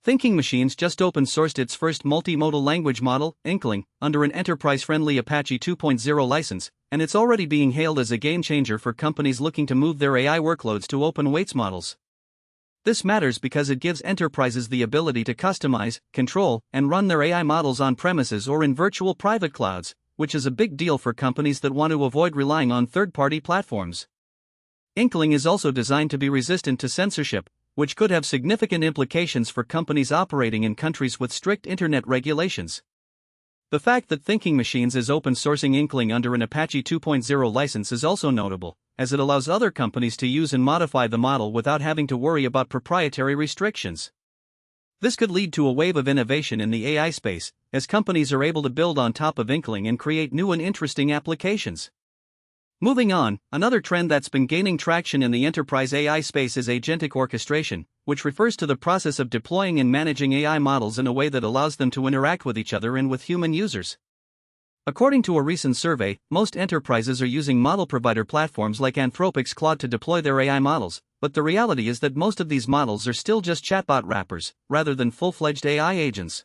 Thinking Machines just open-sourced its first multimodal language model, Inkling, under an enterprise-friendly Apache 2.0 license, and it's already being hailed as a game-changer for companies looking to move their AI workloads to open weights models. This matters because it gives enterprises the ability to customize, control, and run their AI models on-premises or in virtual private clouds, which is a big deal for companies that want to avoid relying on third-party platforms. Inkling is also designed to be resistant to censorship, which could have significant implications for companies operating in countries with strict internet regulations. The fact that Thinking Machines is open-sourcing Inkling under an Apache 2.0 license is also notable, as it allows other companies to use and modify the model without having to worry about proprietary restrictions. This could lead to a wave of innovation in the AI space, as companies are able to build on top of Inkling and create new and interesting applications. Moving on, another trend that's been gaining traction in the enterprise AI space is agentic orchestration, which refers to the process of deploying and managing AI models in a way that allows them to interact with each other and with human users. According to a recent survey, most enterprises are using model provider platforms like Anthropic's Claude to deploy their AI models, but the reality is that most of these models are still just chatbot wrappers, rather than full-fledged AI agents.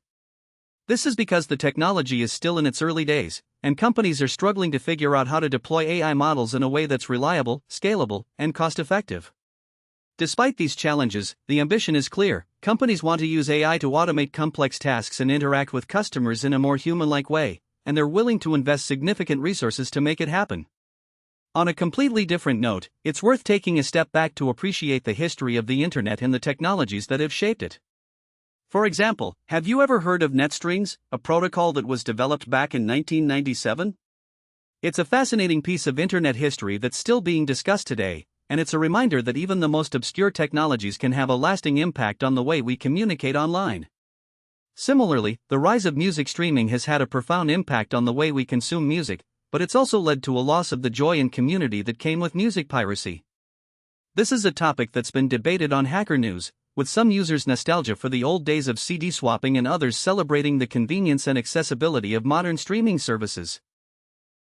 This is because the technology is still in its early days, and companies are struggling to figure out how to deploy AI models in a way that's reliable, scalable, and cost-effective. Despite these challenges, the ambition is clear. Companies want to use AI to automate complex tasks and interact with customers in a more human-like way, and they're willing to invest significant resources to make it happen. On a completely different note, it's worth taking a step back to appreciate the history of the internet and the technologies that have shaped it. For example, have you ever heard of NetStrings, a protocol that was developed back in 1997? It's a fascinating piece of internet history that's still being discussed today, and it's a reminder that even the most obscure technologies can have a lasting impact on the way we communicate online. Similarly, the rise of music streaming has had a profound impact on the way we consume music, but it's also led to a loss of the joy and community that came with music piracy. This is a topic that's been debated on Hacker News, with some users' nostalgia for the old days of CD swapping and others celebrating the convenience and accessibility of modern streaming services.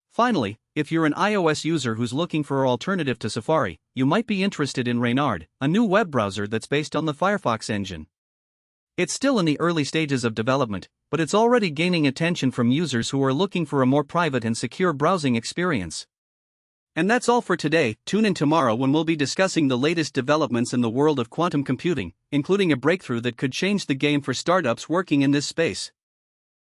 Finally, if you're an iOS user who's looking for an alternative to Safari, you might be interested in Reynard, a new web browser that's based on the Firefox engine. It's still in the early stages of development, but it's already gaining attention from users who are looking for a more private and secure browsing experience. And that's all for today. Tune in tomorrow when we'll be discussing the latest developments in the world of quantum computing, including a breakthrough that could change the game for startups working in this space.